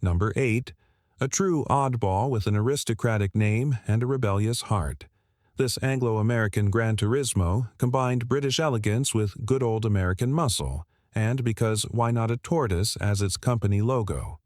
Number 8. A true oddball with an aristocratic name and a rebellious heart. This Anglo-American Gran Turismo combined British elegance with good old American muscle, and because why not a tortoise as its company logo?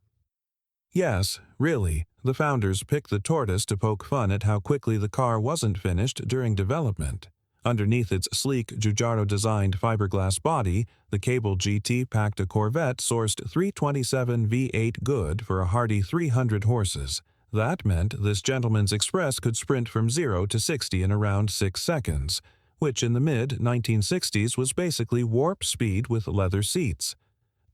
Yes, really, the founders picked the tortoise to poke fun at how quickly the car wasn't finished during development. Underneath its sleek Giugiaro-designed fiberglass body, the Cable GT packed a Corvette-sourced 327 V8 good for a hearty 300 horses. That meant this gentleman's express could sprint from 0 to 60 in around 6 seconds, which in the mid-1960s was basically warp speed with leather seats.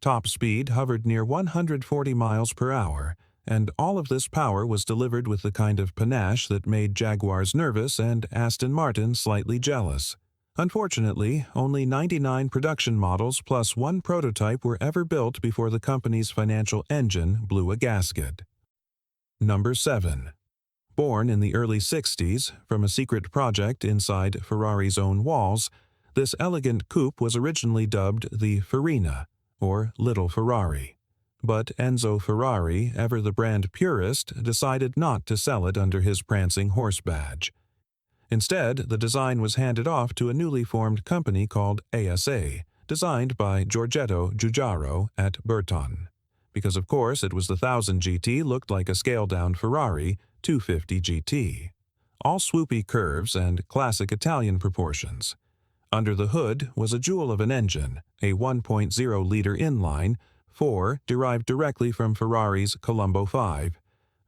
Top speed hovered near 140 miles per hour, and all of this power was delivered with the kind of panache that made Jaguars nervous and Aston Martin slightly jealous. Unfortunately, only 99 production models plus one prototype were ever built before the company's financial engine blew a gasket. Number 7. Born in the early 60s from a secret project inside Ferrari's own walls, this elegant coupe was originally dubbed the Farina, or Little Ferrari. But Enzo Ferrari, ever the brand purist, decided not to sell it under his prancing horse badge. Instead, the design was handed off to a newly formed company called ASA, designed by Giorgetto Giugiaro at Burton. Because of course it was the 1000 GT looked like a scaled-down Ferrari 250 GT. All swoopy curves and classic Italian proportions. Under the hood was a jewel of an engine, a 1.0-liter inline, 4 derived directly from Ferrari's Colombo 5,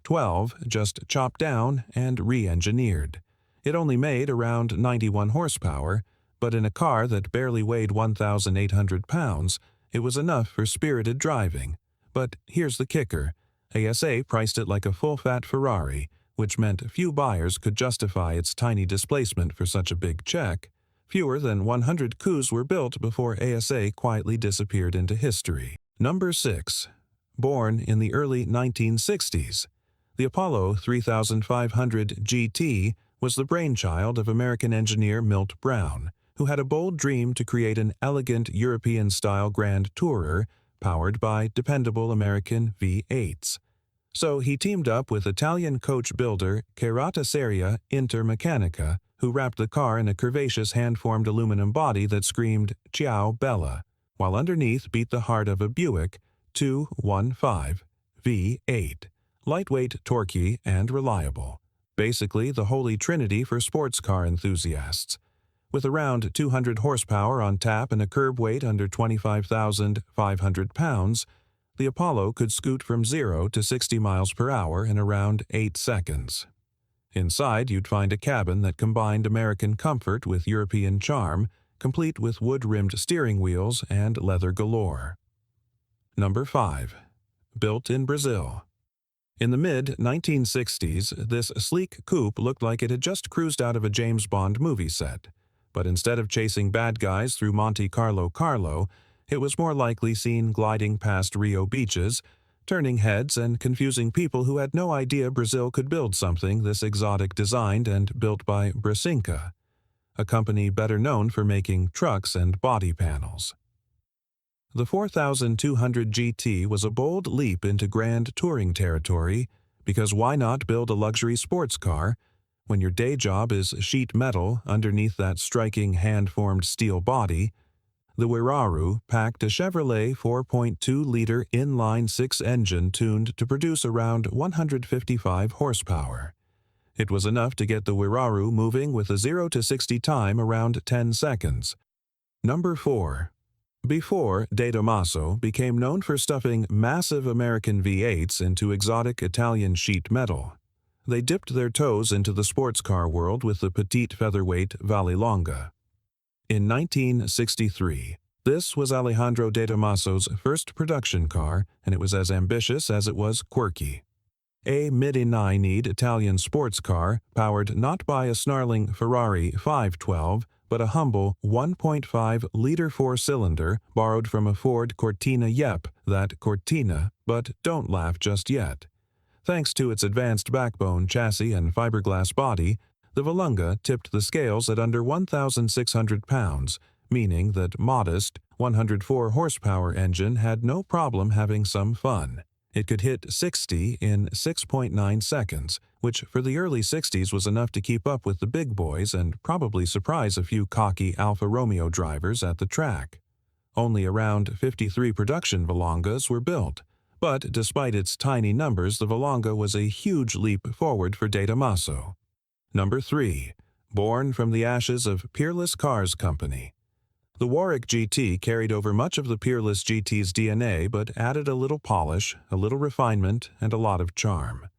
12 just chopped down and re-engineered. It only made around 91 horsepower, but in a car that barely weighed 1,800 pounds, it was enough for spirited driving. But here's the kicker. ASA priced it like a full-fat Ferrari, which meant few buyers could justify its tiny displacement for such a big check. Fewer than 100 coups were built before ASA quietly disappeared into history. Number 6. Born in the early 1960s, the Apollo 3500 GT was the brainchild of American engineer Milt Brown, who had a bold dream to create an elegant European-style Grand Tourer powered by dependable American V8s. So he teamed up with Italian coach builder Carrozzeria Intermeccanica, who wrapped the car in a curvaceous hand-formed aluminum body that screamed "Ciao Bella," while underneath beat the heart of a Buick 215 V8, lightweight, torquey, and reliable. Basically the holy trinity for sports car enthusiasts. With around 200 horsepower on tap and a curb weight under 25,500 pounds, the Apollo could scoot from 0 to 60 miles per hour in around 8 seconds. Inside, you'd find a cabin that combined American comfort with European charm, complete with wood-rimmed steering wheels and leather galore. Number 5. Built in Brazil. In the mid-1960s, this sleek coupe looked like it had just cruised out of a James Bond movie set. But instead of chasing bad guys through Monte Carlo, it was more likely seen gliding past Rio beaches, turning heads and confusing people who had no idea Brazil could build something this exotic designed and built by Brasinca, a company better known for making trucks and body panels. The 4200 GT was a bold leap into grand touring territory, because why not build a luxury sports car when your day job is sheet metal underneath that striking hand-formed steel body? The Wiraru packed a Chevrolet 4.2-liter inline-six engine tuned to produce around 155 horsepower. It was enough to get the Wiraru moving with a 0 to 60 time around 10 seconds. Number 4. Before De Tomaso became known for stuffing massive American V8s into exotic Italian sheet metal, they dipped their toes into the sports car world with the petite featherweight Vallelonga. In 1963, this was Alejandro De Tomaso's first production car, and it was as ambitious as it was quirky. A mid-innie Italian sports car powered not by a snarling Ferrari 512, but a humble 1.5-liter four-cylinder borrowed from a Ford Cortina. Yep, that Cortina, but don't laugh just yet. Thanks to its advanced backbone, chassis, and fiberglass body, the Volunga tipped the scales at under 1,600 pounds, meaning that modest 104 horsepower engine had no problem having some fun. It could hit 60 in 6.9 seconds, which for the early 60s was enough to keep up with the big boys and probably surprise a few cocky Alfa Romeo drivers at the track. Only around 53 production Volongas were built, but despite its tiny numbers, the Volonga was a huge leap forward for De Tomaso. Number 3. Born from the ashes of Peerless Cars Company. The Warwick GT carried over much of the Peerless GT's DNA but added a little polish, a little refinement, and a lot of charm.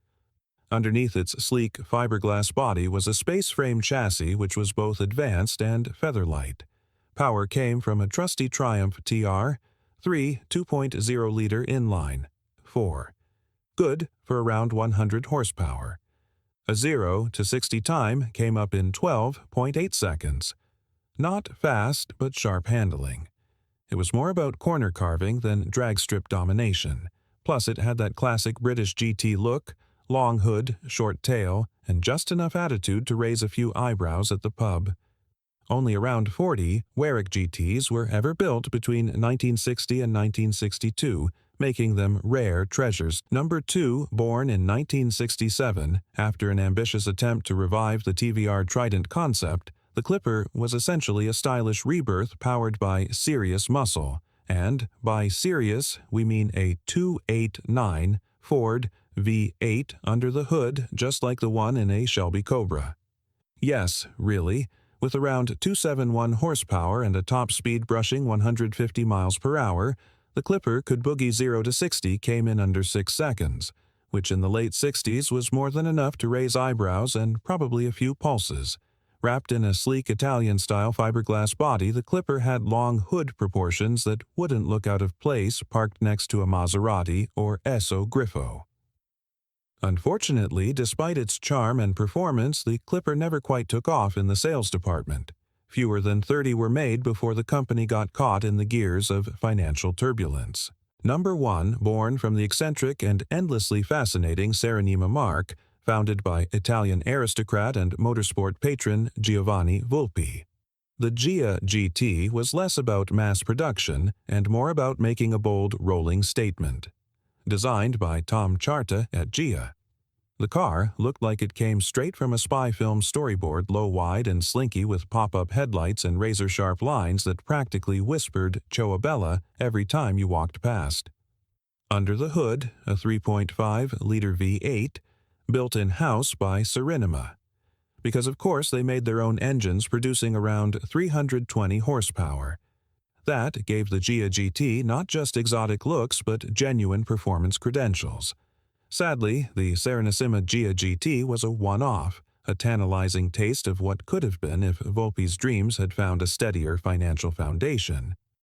Underneath its sleek fiberglass body was a space-frame chassis which was both advanced and featherlight. Power came from a trusty Triumph TR, 3 2.0-liter inline, 4. Good for around 100 horsepower. A 0 to 60 time came up in 12.8 seconds. Not fast, but sharp handling. It was more about corner carving than drag strip domination. Plus it had that classic British GT look, long hood, short tail, and just enough attitude to raise a few eyebrows at the pub. Only around 40 Warwick GTs were ever built between 1960 and 1962, making them rare treasures. Number 2, born in 1967, after an ambitious attempt to revive the TVR Trident concept, the Clipper was essentially a stylish rebirth powered by serious muscle, and by serious we mean a 289 Ford V8 under the hood just like the one in a Shelby Cobra. Yes, really, with around 271 horsepower and a top speed brushing 150 miles per hour, the Clipper could boogie 0 to 60 came in under 6 seconds, which in the late 60s was more than enough to raise eyebrows and probably a few pulses. Wrapped in a sleek Italian-style fiberglass body, the Clipper had long hood proportions that wouldn't look out of place parked next to a Maserati or Esso Griffo. Unfortunately, despite its charm and performance, the Clipper never quite took off in the sales department. Fewer than 30 were made before the company got caught in the gears of financial turbulence. Number 1, born from the eccentric and endlessly fascinating Serenima Mark, founded by Italian aristocrat and motorsport patron Giovanni Volpi. The Ghia GT was less about mass production and more about making a bold rolling statement. Designed by Tom Charta at Ghia. The car looked like it came straight from a spy film storyboard, low-wide and slinky with pop-up headlights and razor-sharp lines that practically whispered Ciao Bella every time you walked past. Under the hood, a 3.5-liter V8, built in-house by Serenima. Because of course they made their own engines producing around 320 horsepower. That gave the Ghia GT not just exotic looks but genuine performance credentials. Sadly, the Serenissima Ghia GT was a one-off, a tantalizing taste of what could have been if Volpi's dreams had found a steadier financial foundation.